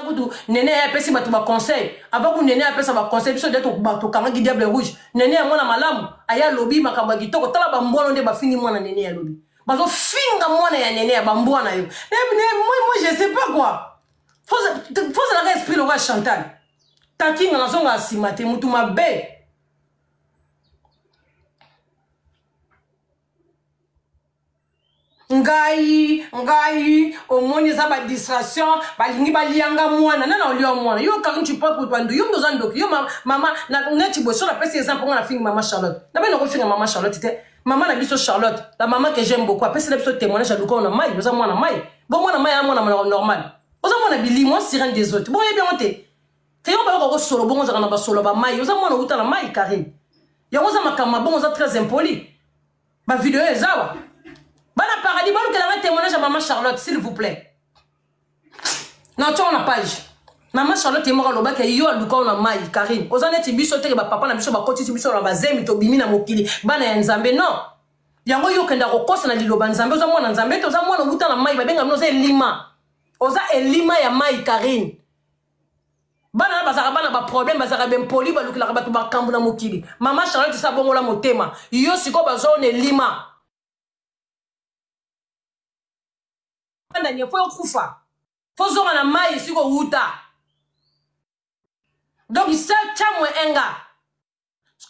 kutu nene ya pesi batu ba conseil avant ku nene ya pesa ba conseil biso d'être bato kanga diable rouge nene ya mwana malamu aya lobi makamba kitoko tala ba mbwana nde ba fini mwana nene ya lobi bazo finga mwana ya nene ya ba mbwana yo moi je sais pas quoi faut la esprit le roi Chantal takinga na zonga simate mutu mabe ngai omoni za ba distraction balingi balianga mwana nana olio mwana yo quand tu peux pour pandu yo ndoza ndoki yo mama na ngati boso na pesi exemple ngana finga mama Charlotte na beno ko finga mama Charlotte te maman na biso Charlotte la maman que j'aime beaucoup apesi la biso témoignage à luka on a mai oza mwana mai bon mwana mai mwana normal oza mwana bili moi sirène des autres bon ye bien monté te yo ba ko solo bon oza na ba solo ba mai oza mwana uta na mai Karim yo oza makama bon oza très impoli ba vidéo ezawa bana paradis bana que la témoignage à maman Charlotte s'il vous plaît non tu on a page maman Charlotte est morte loba que yo luka on a mai Karim ozane ti biso te ba papa na biso ba koti ti biso na ba zemi to bimi na mokili bana ya nzambe non yango yo kenda ko kosa na liloba nzambe oza mwana nzambe to oza mwana uta na mai ba benga mno za elima oza elima ya mai Karim bana na bazaka bana ba problème bazaka ben poli ba lukila ba to ba kambu na mokili maman Charlotte sa bongola motema yo siko ba zone elima faut kufa faut zora na mai siko uta donc ça tcha moins enga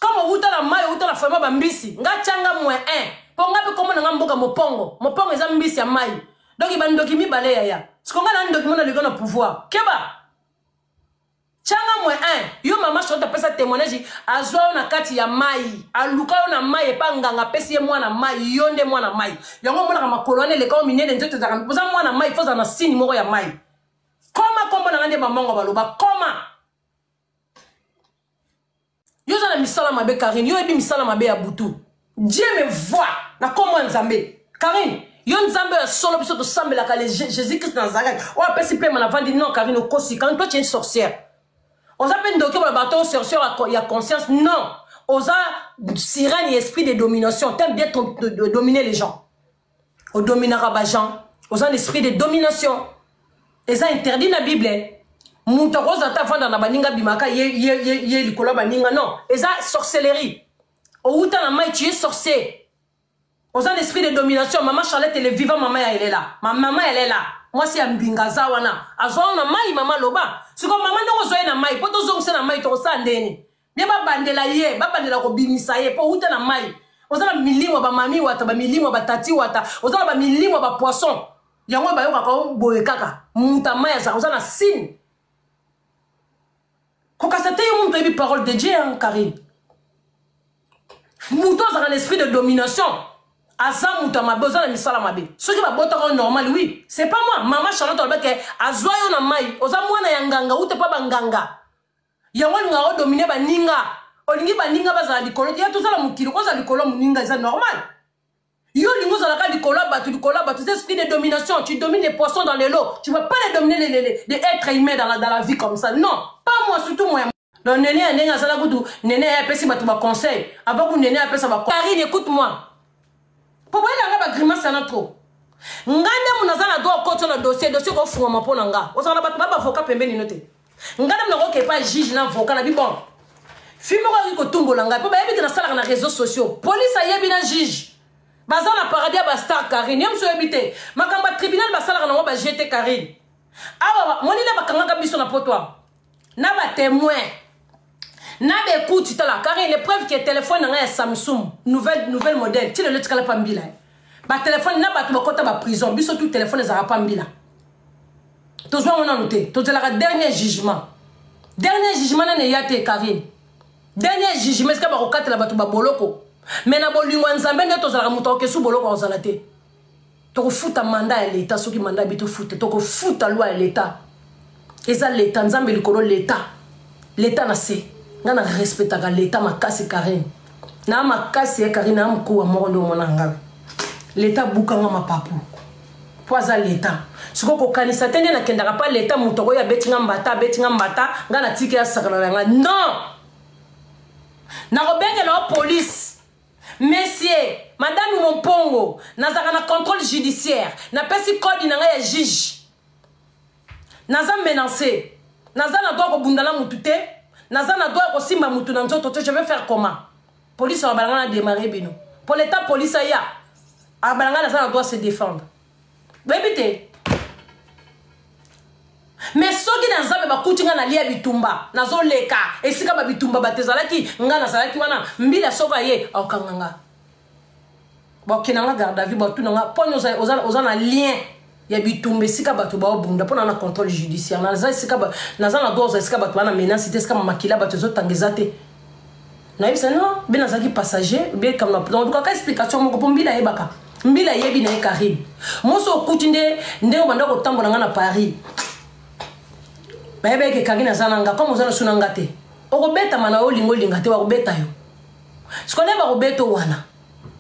comme uta na mai uta na fama bambisi nga changa moins 1 po ngabe komo na mboka mopongo eza mbisi ya mai donc ibandoki mi bale ya sikonga na ndoki mona likona pouvoir keba changa moins 1 yo mama Charlotte pesa témoignage azwa na kati ya mai aluka na mai epanganga pesi mwana mai yonde mwana mai yango mona kama kolone le kao minene nzoto zaka poza mwana mai foza na sini moko ya mai koma na ngande mamongo baloba koma yo za na misala mabe Karim yo ebi misala mabe ya butu Dieu me voit na koma nzambe Karim yo nzambe ya solo biso to sambela ka Jésus Christ Nazareth o apesi pe mana vandi non Karim o kosi quand toi tu es une sorcière on s'appelle donc le bateau sorcière il y a conscience non osa sirène et esprit de domination t'aimes bien de dominer les gens au dominera ba gens osa l'esprit de domination et ça interdit la Bible muto rosa ta fanda na baninga bimaka ye likola baninga non et ça sorcellerie au uta na mai tu es sorcier osa l'esprit de domination maman Charlotte elle est vivante maman elle est là ma maman elle est là moi c'est ambingaza wana azona mai mama loba siko mama ndoko zoye na mai poto zonse na mai to sandeni ne ba bandela ko bimisa ye po uta na mai ozana milimo ba mami wata ba milimo ba tati wata ozana ba milimo ba poisson yango ba yoka ko boye kaka muta mai za ozana sin ko kasate yo muntu ebi parole de Dieu en Karim muto za l'esprit de domination Asa mutama besoin de misala mabe. Ceux qui va botter normal oui, c'est pas moi. Maman Charlotte Olbeke azwayo na mai. Oza mwana ya nganga ute pa banganga. Yango nga o dominer ba ninga. Olingi ba ninga ba za likolo. Ya tout ça la mukilo ko za likolo muninga c'est normal. Yo lingo za la ka likolo batu c'est esprit de domination. Tu domines les poissons dans l'eau. Tu vas pas les dominer les êtres humains dans la vie comme ça. Non, pas moi surtout moi. Donc néné ndenga sala kutu néné ya pesi batu ba conseil. Avant que néné appelle ça ba Karine écoute-moi. Pourquoi il a pas grimace à trop? Ngande munazana do koto na dossier ko funga mapona nga. Osana ba avocat pembeni note. Ngande mna ko pas juge na avocat na bi bon. Fimo ko tumbola nga. Po ba yebi na sala na réseaux sociaux. Police a yebi na juge. Bazana paradis ba star Karine. Yam so yebite. Makamba tribunal ba sala na ba jeter Karine. Awa moni na ba kanga biso na potwa. Na ba témoin. Na be écoute tala Karine les preuves que téléphone na Samsung nouvelle modèle. Tu le tkala pambila. Ba téléphone na ba to kota ba prison biso tout téléphone za pambila. To zo on noté. To la dernier jugement. Dernier jugement na yate Karine. Dernier jugement est-ce que ba kokata la ba to ba boloko. Mais na bolingo nzambe ne to za muto ke su boloko o zalate. To ko futa mandat à l'état soki mandat bito futa to ko futa loi à l'état. Et ça l'état nzambe likolo l'état. L'état na se ngana respectaka l'état makasi Karine na makasi Karine na mko wa moko ndo mona ngabe l'état bukanga mapapu poza l'état siko ko kanisa tende na kendaka pa l'état mutoko ya betinga mbata ngana tike ya sakala nga non na robenge na police messieurs madame Mompongo nazaka na contrôle judiciaire na pesi code na nga ya juge naza menacé naza na droit kobundana mutu te naza na droit kosimba mutu na nzoto te je vais faire comment police va balanga na démarrer bino pour l'état police ya a balanga naza na droit se défendre bébité mais soki na nzambe bakuti nga na lia bitumba nazoleka esika ba bitumba batezalaki nga nazalaki wana mbila soka ye okanganga bokinanga garde à vue batunanga poni oza na lien ya bitumba esika bato baobunda mpona na contrôle judiciaire naza esika naza na droit esika bato bana menace te esika makila bato ezotangeza te nayebisa non be nazalaki passager be kamna donc kaka explication moko mpo mbila yebaka mbila yebi na ye Karim moso okuti nde obanda kotambola nga na Paris bayebe ke Karim aza nanga comme oza na suna nga te okobeta mana olinga olinga te wakobeta yo sikone bakobeta wana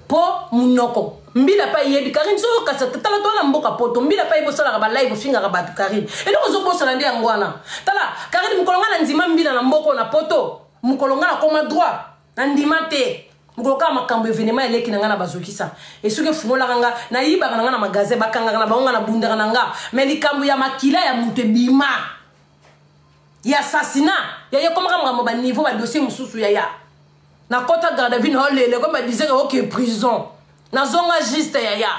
po munoko mbila pa yebi Karim so kasa tala tola mboka poto mbila pa yebosala ba live fingaka bato Karim eloko ozobosala nde yango wana tala Karim mukolonga na ndima mbila na mboko na poto mukolonga na koma droit na ndima te mukoloka makambo événement eleki na nga na bazokisa esuki fungolaka nga na yibaka na nga na magasin bakangaka na bango nga na bundaka na nga mais likambo ya makila ya mutu ebima ya assassinat ya yekomaka makambo ba niveau ba dossier mususu ya na kota garde à vue na lele comme disait que prison na zonga juste ya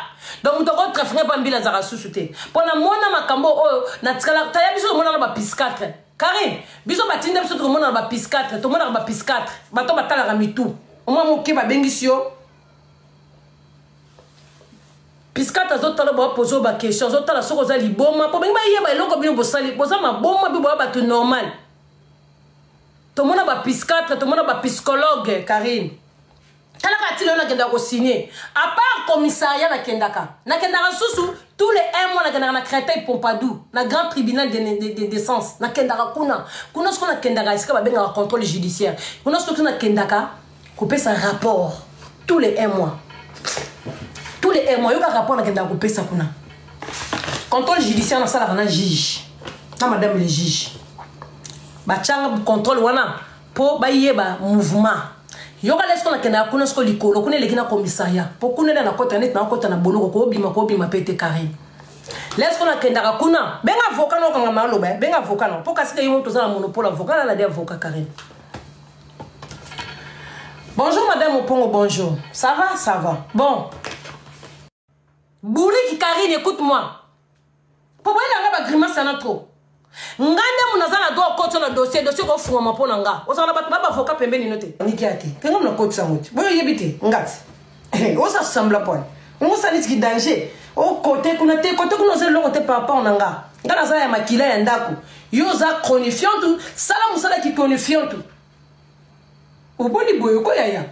donc muto ko trafiquer pa mbila za susu te pona mona makambo o na tikala taya biso mona na ba pis 4 Karim biso batinda biso to mona na ba pis 4 to mona na ba pis 4 bato batala ka mitu au moins moké ba bengisio pis 4 azotala ba poser ba question azotala soko za liboma po bengi ba yeba eloko bino bosali boza maboma bi ba bato normal to mona ba pis 4 to mona ba psychologue Karim tala ka tilo na kenda ko signer à part commissariat na kendaka susu tous les 1 mois na kenda na Créteil Pompidou na grand tribunal de décence na kendaka kuna ce qu'on a kendaka est-ce que ba benga contrôle judiciaire kuna ce qu'on a kendaka couper sa rapport tous les 1 mois yoka rapport na kendaka couper sa kuna contrôle judiciaire na sala na juge na madame le juge ba changa contrôle wana po ba yeba mouvement yoka lesko na kena kuna sko likolo kuna lekina commissariat po kuna na kota net na kota na boloko ko bima pete Karim lesko na kenda kuna benga avocat no kanga maloba benga avocat no po kasi ke yoto za monopole avocat na des avocat Karim. Bonjour madame Opongo, bonjour. Ça va bon Bouriki Karim, écoute-moi po boyela nga ba grimace na trop ngande munaza na doa koto na dossier ko fuma mpona nga osana bato ba avocat pembeni note niki ate kenga mna koto samuti boyo yebite ngati osa sembla point on sa nitiki danger o côté kuna ze longo te papa onanga ngana za ya makila ya ndako yo za chronifiant sala musala ki chronifiant oboni boyo ko ya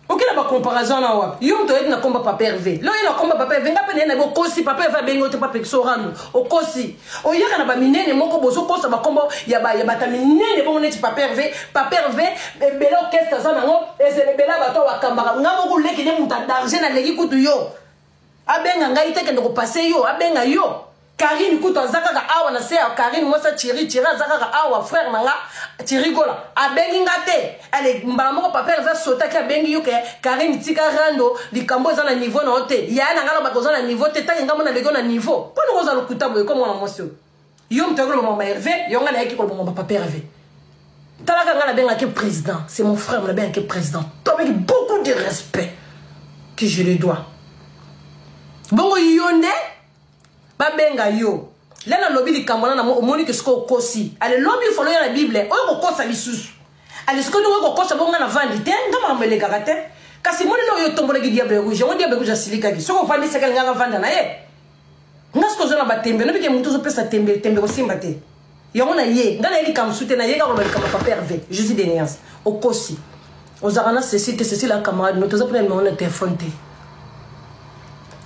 ok na ba comparaison na wapi yo mto na komba papa Hervé lo ina komba papa Hervé ngapa na bo kosi papa Hervé bengo te papa Sorano o kosi o yaka na ba minene moko bozo kosa ba kombo ya ba minene bongo neti papa Hervé belo orchestre za nango ezele bela bato wa kambaka ngamo ko leki ne muta danger na leki kutu yo abenga ngai te ke ndoko passer yo abenga yo Karim kutu azaka ka awa na se Karim mosa Thierry azaka ka awa frère manga Thierry gola abengi ngate ale mbala moko papa Hervé sota ki abengi yo ke Karim tika rando likambo za na niveau na hote ya na ngala ba koza na niveau te tangi ngamo na lego na niveau pona koza lokuta boye comme na moso yo mtagolo mama Hervé yo ngana yaki ko mama papa Hervé talaka ngala benga ke président c'est mon frère na benga ke président avec beaucoup de respect que je lui dois bongo yonde babenga yo lena lobi likamona na omoni ke sko kosi ale lobi folo ya la bible oyo ko kosa lisusu ale sko no ko kosa bonga na vandi te ngama mbele garate kasi moni no yo tombola ki diable rouge on diable rouge asilika ki soko vandi sekal nganga vanda na ye ngasko zona batembe no bike mutu zo pesa tembe ko simba te yo na ye ngana eli kam sute na ye ka ko kama papa Hervé Jésus de Néance o kosi ozarana ceci la camarade no toza prendre mon téléphone te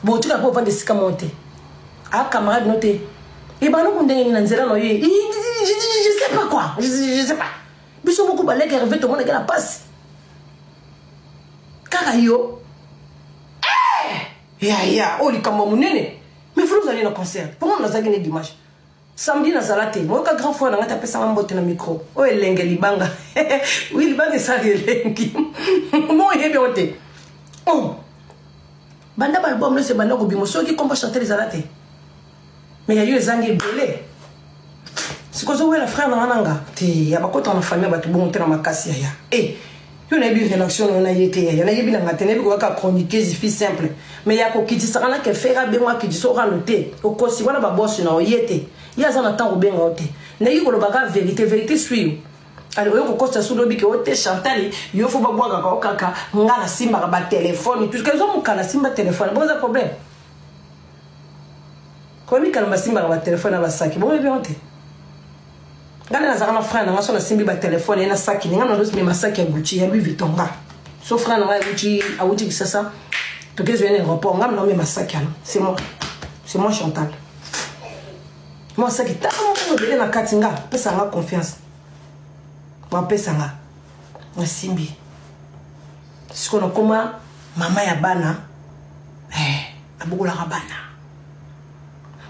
bon tu la po vendre sika monter ah camarade noté et bah nous on est dans zéro no ye je sais pas quoi je sais pas biso beaucoup balek Hervé tout le monde la passe kaka yo ya oli kama munene mais vous allez na concert pour moi nazaki ne dimanche samedi na zalate moi ka grand fois na ngata pesa mbote na micro o elenge libanga oui libanga ça elengi moi yebi ote oh banda ba album le se banda ko bimo soki komba chanter les zalate mais il y a eu les angles belé C'est quoi ça, la frère Nananga? Il y a pas de famille, il y a des makasi. Eh, il y a une réaction, il y a une chronique, c'est simple. Mais il y a qui dit ça, qui fait qui dit ça, noté. Au cas où il y a un boss, il y a un temps où bien noté. Il y a une vérité suivre. Alors, il y a un costa sous le bic, il y a Chantal, il faut pas boire caca, on a la simba, téléphone, tout ce qu'ils ont, on a la simba téléphone. Bon, c'est un problème. Quand il y a un simba, téléphone, il y a un sac. Bon, il y a un ngana nazaka frère nanga so na simbi ba téléphone ena saki ngana ndo simi masaki ya Gucci ya Louis Vuitton nga so frère nanga Gucci awuti kisasa to kezo ene rapport ngam no me masaki ano c'est moi Chantal moi saki ta mo bele na katinga pesa nga confiance moi pesa nga na simbi siko no koma mama ya bana abugula ka bana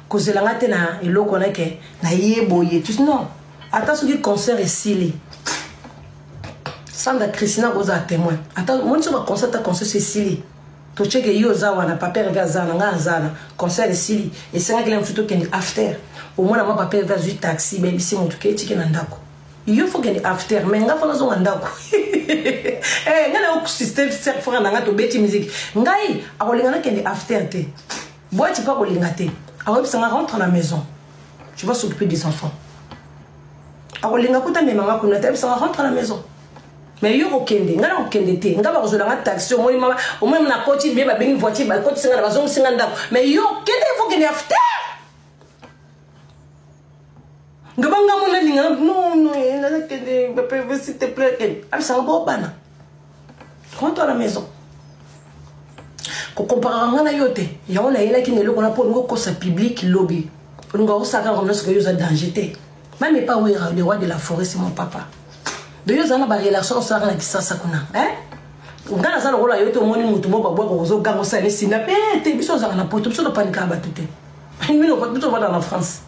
kozela nga te na eloko na ke na yeboye tu non. Attends, ce qui concert est scellé. Sandra Christina goza témoin. Attends, moi tu vas concert c'est scellé. To check yo zawa na papier gazana nga zana concert est scellé. Et c'est que l'imfuto ken after. Au moins na papier va du taxi baby si mon tuke tiki na ndako. Il faut ken after mais nga fa zo ndako. Eh ngana au système cerf fera na to beti musique. Ngai akolinga ken after te. Boy tu pas kolinga te. Alors ça rentre à la maison. Tu vas s'occuper des enfants. Alors les ngakuta me mama kuna tabi ça rentre à la maison. Mais yo okende ngala okende te ngaba ko zola taxi au moins na coach be ba bengi voiture ba coach singa bazong singa ndako. Mais yo kende faut que after. Ngaba ngamona linga non na kende ba peut s'il te plaît kende. Abi ça bo bana. Rentre à la maison. Ko compara ngana yote. Ya on a ina ki nelo kona po ngo ko sa public lobby. Ngo sa ka comme ce que yo za danger. Même pas oui, le roi de la forêt, c'est mon papa. De yo zana ba relation ça na kisasa kuna. Ngana zana rola yote moni mutu mo babwa ko zo gango sa ni sina te biso za na poto biso na panika ba tute. Ni no ko biso va dans la France.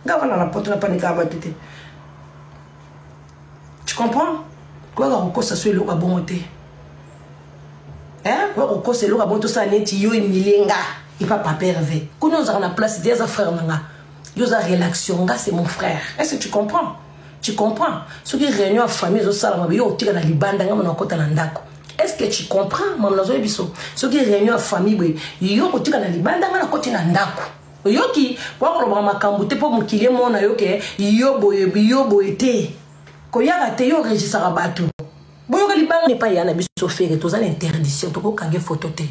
Ngava na poto na panika ba tute. Tu comprends? Quoi ko ça soit le ka bonté. Quoi ko c'est le ka bonto sa neti yo imilenga. Il pas pervers. Kuno za na place des frères nanga. Yosa réaction, c'est mon frère. Est-ce que tu comprends? Tu comprends? Ce qui réunion en famille, est-ce que tu comprends? Ce qui réunion en famille, yo kotika na libanda ngana koti na ndako. Yo ki kwa ko makambo te po mukile mona yo ke yo boye te. Ko ya te yo registra bato. Boyo ka libanga ne pa yana biso fere to za l'interdiction to ko kange photo te.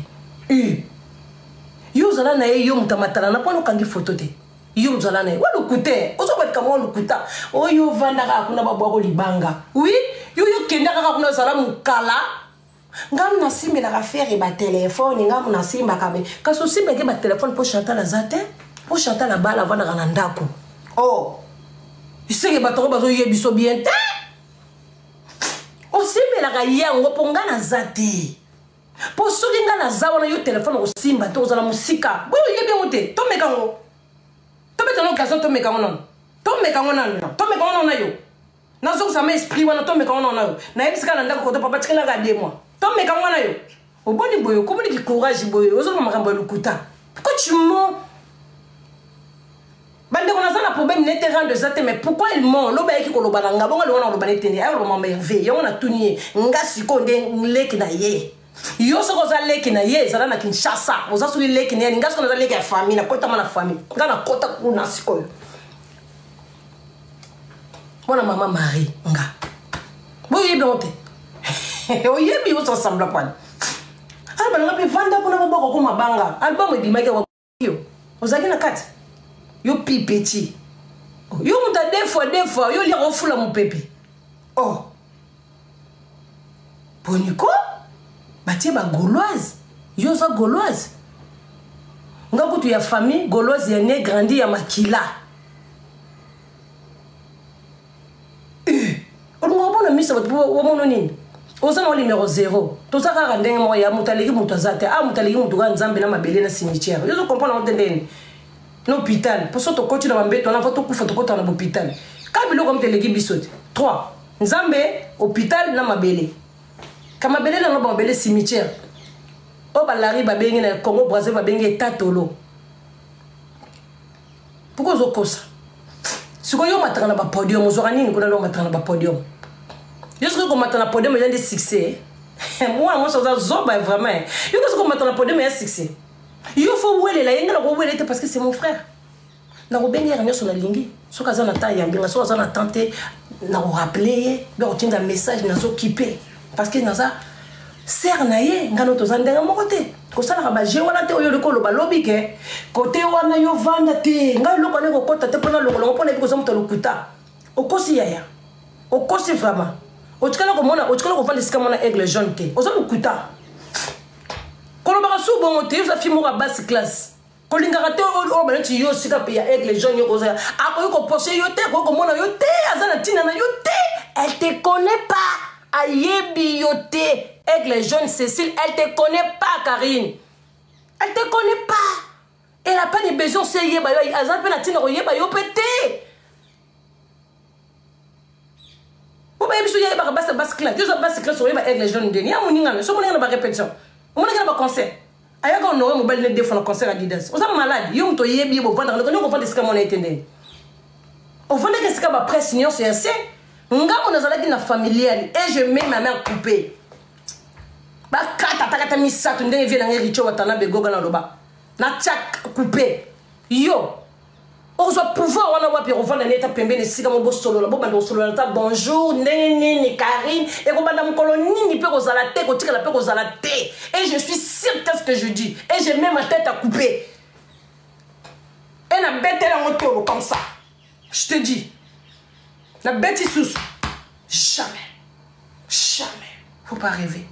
Yo zala na yo mutamatala na po kange photo te. Yo mzalane walo kute ozo bat kama walo kuta oyo vanda ka kuna babwa ko libanga oui yo kenda ka kuna salamu kala ngam na simbe na affaire ba téléphone ngam na simba ka be kaso simbe ke ba téléphone pour chanter la zate pour chanter la bala vanda kana ndako oh iseke ba to bazo yebiso bien te o simbe la ka yango ponga na zate pour sokinga na zawana yo téléphone o simba to zala musika boyo yebi ngote to mekango non occasion to me kangonon to me kangonon na yo na zo ça m'esprit wana to me kangonon na yo na ebisika na ndako ko papa tikela ga 2 mois to me kangonon na yo oboni boyo ko boni ki courage boyo ozo ko makambo lukuta pourquoi tu mens bande ko na ça na problème n'était rend de ça mais pourquoi il ment lo ba yeki ko lo balanga bonga lo wana lo bane tene ayo lo mama merveille yo na tunier ngasi ko nde leki na ye yo so ko za leki na ye zala na Kinshasa oza so leki na ye ngasi ko na za leki ya famille na kota mana famille ngana kota kuna siko mona mama Marie nga bo yebi onte o yebi o so sambla pan ala bana pe vanda kuna maboko ko mabanga album edimake wa yo ozaki na kati yo pipeti yo muta des fois yo li refula mon pepe oh boniko batie ba gauloise yo za gauloise nga kutu ya famille gauloise ya né grandi ya makila on m'a mis ça au mon nini oza na numéro 0 to ça ka ndenge mo ya mutaleki mutu azate mutaleki mutu ga nzambe na mabele na cimetière yo zo comprendre ndenge l'hôpital pour ça to continue na mbeto na foto kufa to kota na hôpital ka bilo comme teleki bisote 3 nzambe hôpital na mabele kama bele na mabele cimetière o balari ba bengi na Congo Brazzaville ba bengi tatolo pourquoi zo kosa Si vous avez un podium, vous aurez un podium. Je suis un podium, il y a des succès. Moi, je suis vraiment. Je suis un podium, il y a des succès. Il faut que vous ayez parce que c'est mon frère. Je suis un lingi. Si vous avez un temps, si vous avez un tenté, vous rappeler, vous avez un message, vous avez parce que vous avez ser naye ngano tozandanga mokote ko sala ba je wana te oyo lekolo ba lobi ke côté wana yo vanda te ngai loko ne ko kota te pona loko pona biko zamuta lokuta okosi yaya okosi vraiment otikala ko mona otikala ko vanda sika mona aigle jaune te ozo lokuta ko ba su bon te za fimo ka basse classe ko lingaka te o ba nti yo sika pe ya aigle jaune yo ko za ako ko posé yo te ko mona yo te azana tina na yo te elle te connaît pas ayebi yo te. Aigle jaune Cécile, elle te connaît pas, Karine. Elle te connaît pas. Elle n'a pas de besoin, c'est yeba. Elle a pas de besoin, yeba yo pété. Vous voyez, si vous avez une basse classe, vous avez une basse classe, vous avez aigle jaune. Vous avez une répétition. Vous avez un concert. Vous avez un mobile de défense concert à Didas. Vous êtes malade. Vous avez un vous avez un ce que vous avez vous avez ce que vous presse, c'est assez. Vous avez une familiale et je mets ma main coupée. Ba kata takata misatu ndenge vile na richo watana begoga na loba na tchak coupé yo ozo pouvoir wana wapi revendre na eta pembeni sika mo bosolo la bo bando solo la ta bonjour nene Karine et ko banda mkolo nini pe ko zala te ko tika la pe ko zala te et je suis sûre qu'est-ce que je dis et j'ai même ma tête à couper et na bête la moto comme ça je te dis la bête sous jamais faut pas rêver.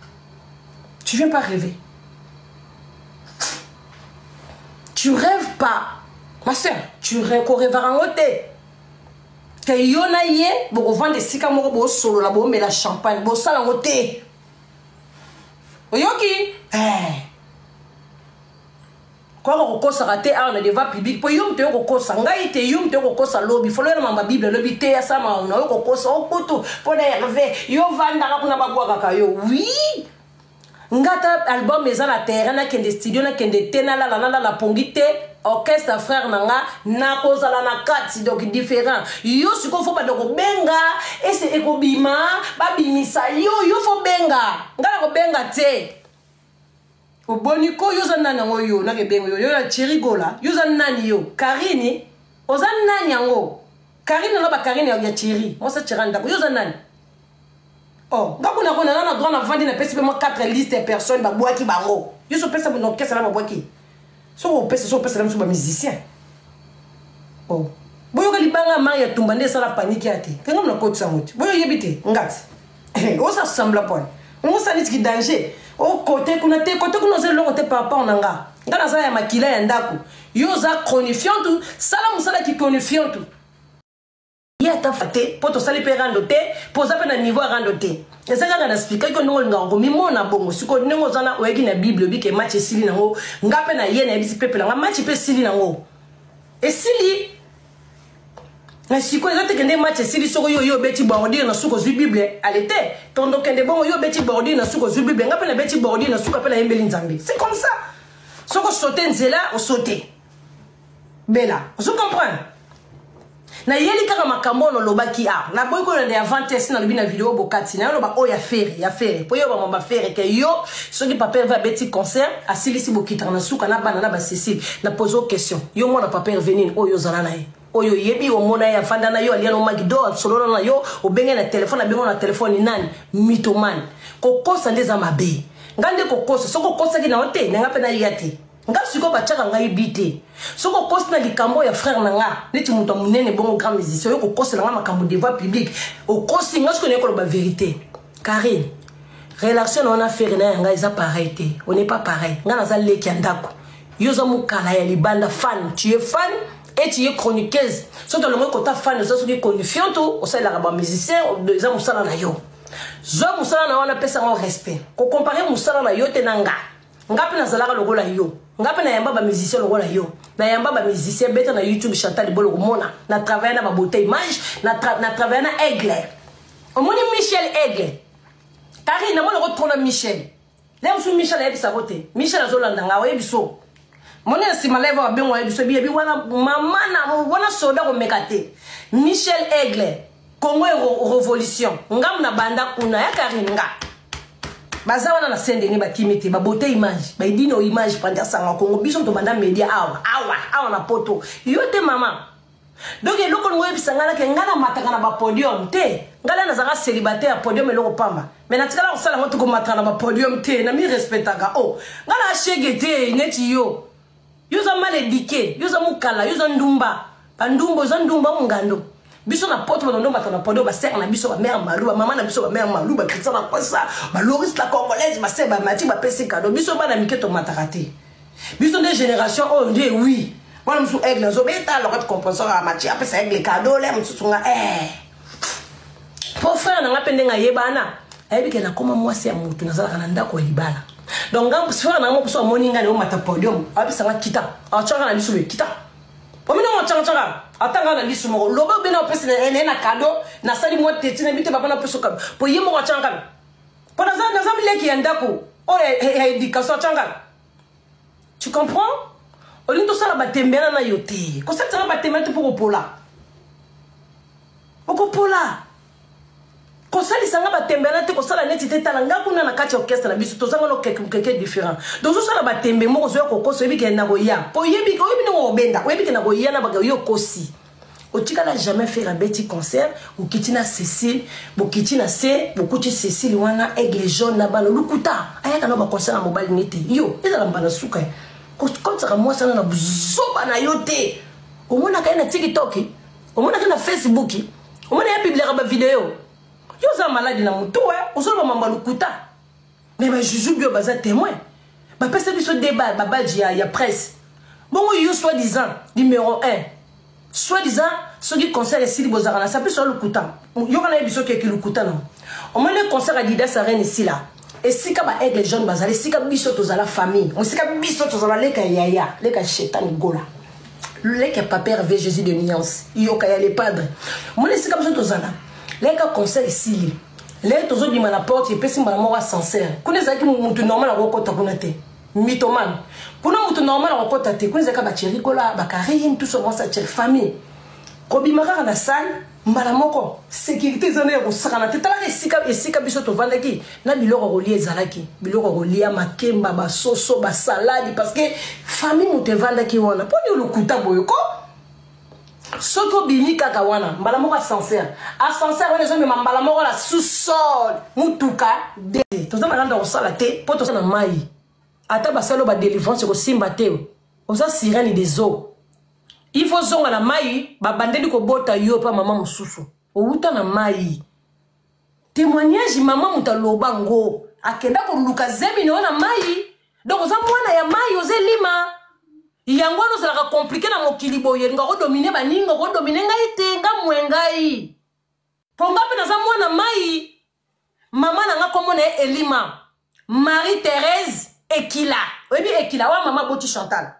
Tu viens pas rêver. Tu rêves pas. Ma soeur, tu rêves qu'on rêvera en hôtel. Que yona yé, bon vendre des sikamoro bo solo la bo mais la champagne bo sala en hôtel. Oyoki. Quoi qu'on cause raté à on débat public pour yom te ko cause ngai te yom te ko cause lobby follow na ma bible lobby te ya sama on ko cause o poto pour rêver yo vanda ka kuna babwa kaka yo oui. Ngata album meza na terrain na kende studio na kende tena la pongite orchestre frère nanga na kozala na kati donc différent yo siko fo ba doko benga et c'est ekobima ba bimisa yo fo benga ngala ko benga te oboniko yo zanana ngoyo na ke bengo yo ya chirigola yo zanani yo Karine ozanani yango Karine na ba Karine ya chiri moi ça chiranda yo zanani. Oh, quand on a droit à vendre, on a 4 listes de personnes qui boivent qui bango. Yo so pesa mon orchestre là ba boiki. So pesa là sur ba musicien. Oh. Boyo ka libanga ma ya tumbande ça la panique ate. Quand on a côté ça mot. Boyo yebite ngati. On ça semble pas. On ça risque danger. Au côté qu'on a côté qu'on a l'autre papa on anga. Ngana ça ya makila ya ndako. Yo za chronifiant tout, ça la musala qui chronifiant tout. Ta faté pour to sali pe randoté pour ça pe na niveau randoté et ça nga na expliquer que non nga ngo mimo na bongo siko nengo zana oyeki na bible bi ke match sili na ngo ngape na ye na bisi pepe nga match pe sili na ngo et sili na siko ezate kende match sili soko yo beti bordi na suko zu bible alete tondo kende bongo yo beti bordi na suko zu bible ngape na beti bordi na suko pe na yembeli nzambe c'est comme ça soko sauter nzela o sauter bela vous comprenez. Na yeli kaka makambo no lobaki a na boyko na de avantage na lobina vidéo bokati na loba o ya faire po yo ba mamba faire ke yo soki papa va beti concert asili si bokita na suka na bana na ba Cécile na poser question yo mona papa venir o yo zala na ye o yo yebi o mona ya fanda na yo alia no magido solo na yo o benga na téléphone na benga na téléphone nani mitoman ko kosa ndeza mabe ngande ko kosa soko kosa ki na hote nga pe na yati nga siko ba chaka nga ibite soko kosa na likambo ya frère nanga neti muto munene bon grand musicien yo ko kosa nga makambo devant public o kosi nga siko ne ko ba vérité Karine relation on a fait na nga isa pareil te on n'est pas pareil nga na za leki andako yo za mukala ya libanda fan tu es fan et tu es chroniqueuse so to longo ko ta fan so ki confiant o sa la ba musicien o za musala na yo zo musala na wana pesa ngo respect ko comparer musala na yo te nanga ngapi na zalaka lokola yo ngapi na yamba ba musicien lokola yo na yamba ba musicien beta na YouTube Chantal Bolo mona na travailler na ba beauté image na travailler na Aigle o moni Michel Aigle Karine na mona ko trona Michel lem su Michel ya bisa vote Michel azolanda nga wa biso moni na sima live wa benwa biso bi wana mama na wana soda ko mekate Michel Aigle Congo Révolution ngam na banda kuna ya karinga baza wana na sendeni bakimete ba beauté image ba idino image panda sanga Congo biso to banda media awa na poto yote mama donc eloko ngoye bisangana ke ngana mataka na ba podium te ngala na zanga célibataire podium eloko pamba mais na tikala ko sala moto ko mataka na ba podium te na mi respectaka ngala shege te neti yo za malédiqué za mukala za ndumba bandumbo za ndumba mungando biso na poto bondo mataka na podium ba ser na biso ba mère maluba mama na biso ba mère maluba kitsa ba kwasa ba loriste la congolaise ba seba mati ba pesi cadeau biso ba na miketo mataka te biso de génération ndé oui. Moi, je suis aigle, je vais être là, je à Mathieu, après ça, aigle cadeau, là, je suis pour faire un appel à Yébana, et puis, comment moi, c'est un mouton, dans la Canada, quoi, Libala. Donc, quand je fais un amour pour son morning, on m'a tapé podium, après ça, quitte. En chant, on a dit sur le quitte. Au milieu, on chant, attends, on a dit sur mon lobe, ben, on peut se donner un cadeau, n'a sali moi, tu n'as pas de peu sur comme. Pour y moi, chant, pour dans un milieu qui est un dako, oh, et dit, quand ça, tu comprends? Olinto sala batembela na yote. Ko sa tsala batembela te pour opola. Opola. Ko sali sanga batembela te ko sala neti te talanga kuna na kati orchestre na biso to sanga no quelque différent. Donc so sala batembe mo ko zo ko so yebi ke na go ya. Po yebi no obenda. Yebi ke na go ya na baga yo kosi. Otika n'a jamais fait un petit concert ou kitina Cécile, bo kitina C, bo kuti Cécile wana aigle jaune na balo lukuta. Aya kana ba concert na mobile nete. Yo, eza mbana suka. Comme ça, moi, ça n'a pas de yoté. Au moins, on a TikTok, au moins, on a Facebook, au moins, on a publié des vidéos. Yo, ça malade dans mon tour, on se voit malukuta. Mais je joue bien, bazar témoin. Ma personne sur débat, il y a presse. Bon, yo, soi-disant, numéro 1. Soi-disant, ceux qui concernent les Sili Bozarana, ça peut être le kuta. Yo, on a des gens qui ont le kuta, non. Au moins, le concert à Didas Arène ici, là. Et si ka ba aigle jaune bazali si ka biso to la famille on si ka biso to la leka yaya leka shetan gola leka papa ve Jésus de nuance yo ka ya les padres mon si ka biso to zala leka conseil ici les tozo di mana porte et pesi mana mo sincère kuneza ki mutu normal ko kota kunate mythomane kuna mutu normal ko kota te kuneza ka ba cheri kola ba karine tout ce bon ça famille ko bimaka na salle mbala moko sécurité zone ya kosakana te tala esika biso tovandaki na biloko kolia ezalaki biloko kolia makemba basoso basaladi parce que famille moto evandaki wana poni olukuta boyoko soki obimi kaka wana mbala moko ascenseur wana ezomema mbala moko la sous-sol mutuka de toza malanda kosala te po tosala na mai ata basalo badelivrance kosimba te oza sirene des eaux. Il faut zonga na mai babandeli ko bota yo pa mama mususu outa na mai témoignage mama mutaloba ngo akenda ko luka zemi no na mai donc za mwana ya mai oze lima yango no sala compliqué na mokili boye nga ko dominer baninga ko dominer ngai te nga mwengai ponga pe na za mwana mai mama na nga komona elima Marie-Thérèse Ekila obi Ekila wa mama boti Chantal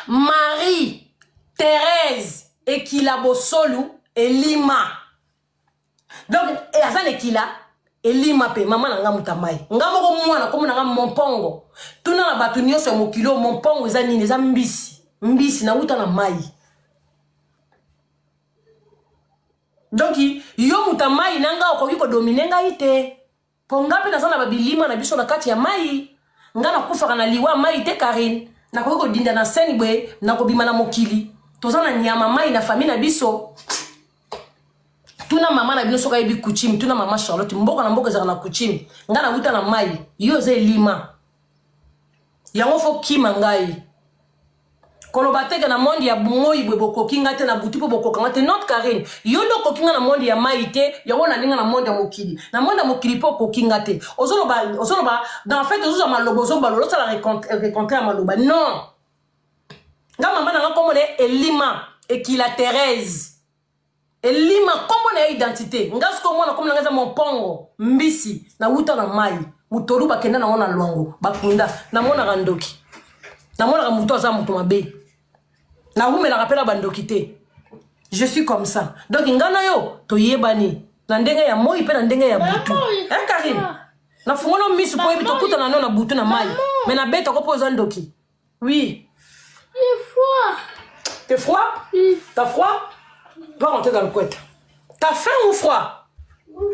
Marie-Thérèse Ekila Bosolu Elima. Donc, et Azan Ekila Elima pe maman na nga mutamai. Nga moko mwana komo na nga monpongo. Tuna na batu nyonso ya mokilo monpongo eza nini eza mbisi. Mbisi na uta na mai. Donc, yo mutamai nanga okoki ko dominer nga ite. Ponga pe na sana babilima na biso na kati ya mai. Nga na kufa na liwa mai te Karine. Na ko dinda na seni bwe na ko bima na mokili. Tozana nyama mai na famille na biso. Tuna mama na biso ka yebi kuchim, tuna mama Charlotte mboka na mboka za na kuchim. Ngana wuta na mai, yo ze lima. Yango fo kima ngai. Kolo bateke na mondi ya moi bwe boko kinga te na butu po boko kanga te not Karine. Yo ndo ko kinga na mondi ya mai te, yango na ninga na mondi ya mokili. Na mondi ya mokili po ko kinga te. Ozoloba dans fait ozo malobo zo balolo ça la rencontrer maloba. Non. Nga mama na nga komone Elima Ekila Thérèse. Elima komone identité. Nga sko mwana komona ngaza monpongo mbisi na wuta na mai. Mutolu bakenda na ngona lwango bakunda na mona randoki. Na mona muto za muto mabe. Na hume la rappela bandoki te. Je suis comme ça. Donc ngana yo to yebani. Na ndenge ya moi pe na ndenge ya butu. Hein Karine? Na fungono misu po ebi to kuta na nona butu na mai. Mais na beta ko poza ndoki. Oui. J'ai froid. T'es froid? Oui. T'as froid? Va rentrer dans le couette. T'as faim ou froid?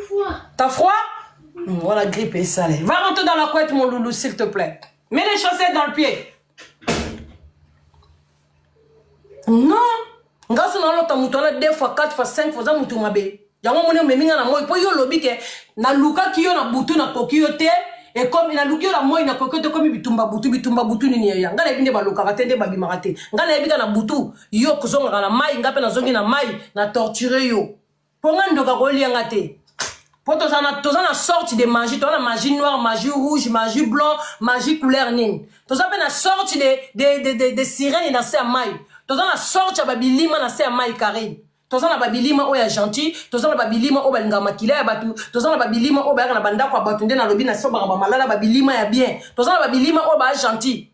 Froid. T'as froid? Voilà, grippe et salée. Va rentrer dans la couette, mon loulou, s'il te plaît. Mets les chaussettes dans le pied. Non. Grâce à l'autre, on 2 fois, 4 fois, 5 fois, on a mabé. Yango mone me minga na moi. Pour yo lobby ke na luka ki yo na butu na kokio te. Et comme na luki yo la moi na kokio te comme bitumba butu ni ya. Ngala ebinde ba luka katende ba bimarate. Ngala ebika na butu yo kozonga na mai ngape na zongi na mai na torturer yo. Ponga ndoka ko lianga te. Pour tozana sorti de magie, tozana magie noire, magie rouge, magie blanc, magie couleur nine. Tozana na sorti de sirènes dans sa mai. Tozana sorti babilima na sa mai carré. Tozana babilima oya gentil, tozana babilima o balinga makila ya batu, tozana babilima o bayaka na bandako ya batu nde na lobi na soba ba malala babilima ya bien. Tozana babilima o ba gentil.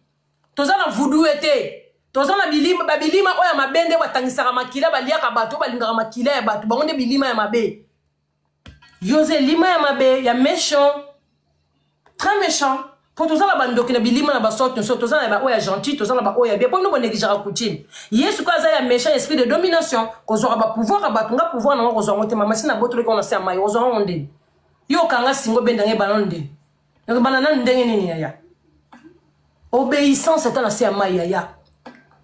Tozana voodoo ete. Tozana babilima oya mabende batangisaka makila baliaka batu balinga makila ya batu, bango nde bilima ya mabe. Yose lima ya mabe, ya méchant. Très méchant. Pour tout ça, la bande qui bilima na basot, tout ça, la oya gentil, tout ça, la oya bien. Pour nous, on négliger la coutume. Yesu kaza ya méchant, esprit de domination. Qu'on aura pas pouvoir, abatunga pouvoir, non, on aura monté ma machine à botre qu'on a fait à maille, on aura ondé. Yo kanga singo bendange banonde. Donc banana ndenge nini ya. Obéissance est à la se à maille ya.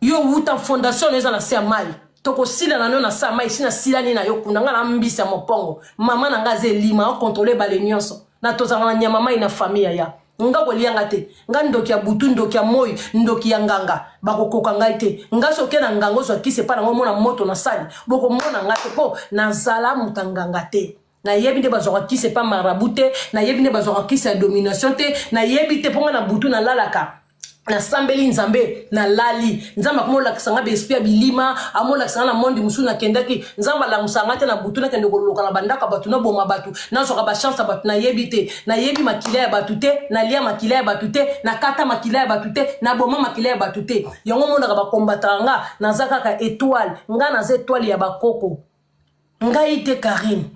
Yo wuta fondation les à la se à maille. Toko sila na nona sa mai sina sila ni na yo kunanga na mbisa mopongo mama na ngaze lima o contrôler ba nyonso na tozanga na nyama mai na famille ya nga ko lianga te nga ndoki ya butu ndoki ya moi ndoki ya nganga bakokoka ngai te nga soke na ngango so kise pa na mona moto na sali boko mona ngate po na zala mutanganga te na yebi nde bazora kise pa marabute na yebi nde bazora kise domination te na yebi te ponga na butu na lalaka na sambeli nzambe na lali nzamba komola kisanga be espia bilima amola kisanga na mondi musuna kendaki nzamba la musanga te na butu na kende koloka na bandaka batu na boma batu na soka ba chance batu na yebi te na yebi makila ya batu te na lia makila ya batu te na kata makila ya batu te na boma makila ya batu te yango mona ka ba combattre nga na zaka ka étoile nga na za étoile ya bakoko nga ite Karine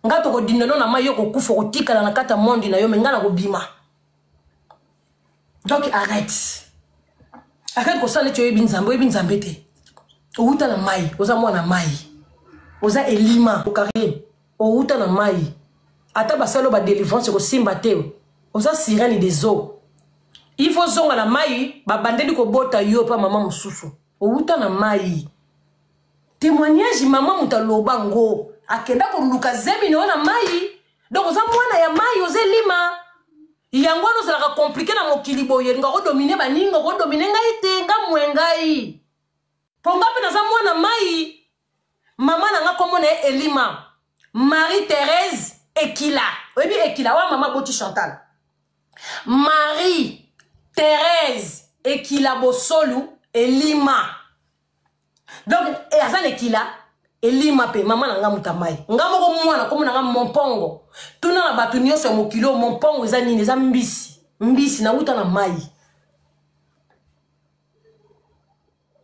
nga to ko dineno na mayo ko kufa ko tikala na kata mondi na yo menga na ko bima. Donc arrête. Arrête ko sale tu ebinzambe te. Outa na mai, oza mwana mai. Oza elima, Karine. Outa na mai. Ata basalo ba délivrance ko simba te. Oza sirène des eaux. Il faut zonga na mai, ba bandeli ko bota yo pa mama mususu. Outa na mai. Témoignage mama mutaloba ngo. Akenda ko luka zemi na mai. Donc oza mwana ya mai oza elima. Yango no sala compliqué na mokili boye nga ko dominer baninga ko dominer ngai te nga mwengai ponga pe na za mwana mai mama na nga komona elima Marie-Thérèse Ekila oyebi Ekila wa mama boti Chantal Marie-Thérèse Ekila Bosolu elima donc e azan Ekila elima pe mama na nga mutamai nga moko mwana komona nga mompongo tuna na batu nyonso ya mokilo mompongo eza nini eza mbisi na uta na mai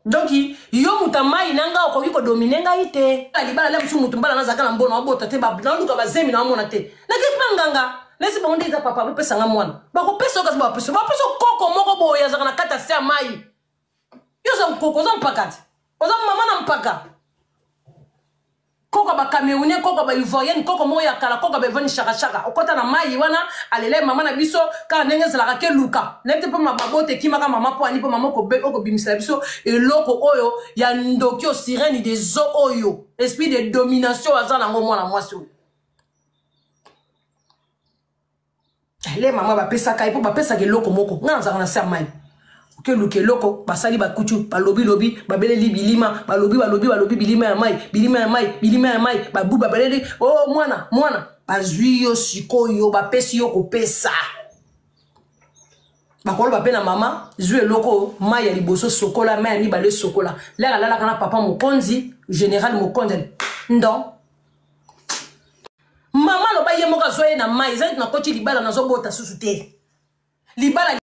donc yo mutamai na nga okoki ko dominer ngai te libala la musu mutumbala na zaka na mbona obota te ba luka bazemi na mona te na kipa nganga nesi ba ndeza papa ba pesa nga mwana ba ko pesa okazi ba pesa koko moko boya zaka na kata se mai yo za koko za mpakati oza mama na mpaka koko ba Camerounais koko ba Ivoirien koko moya kala koko ba vani shaka okota na mai wana alele mama na biso ka ndenge zala ke luka nete po mababote kimaka mama po ani po mama ko bimisela biso eloko oyo ya ndokyo sirène des eaux oyo esprit de domination azana ngo mwana mwasi ele mama ba pesa kai po ba pesa ke loko moko ngana zaka na sa mai ke luke loko basali ba kuchu ba lobi ba beleli bilima ba lobi bilima ya mai ba bu ba beleli oh mwana ba zui yo sikoyo ba pesi yo ko pesa ba kolo ba pena mama zui loko mai ya liboso sokola mai ni ba le sokola la kana papa mokonzi général mokonzi ndo mama lo ba ye moka zoye na mai zai na koti libala na zo bota susu te libala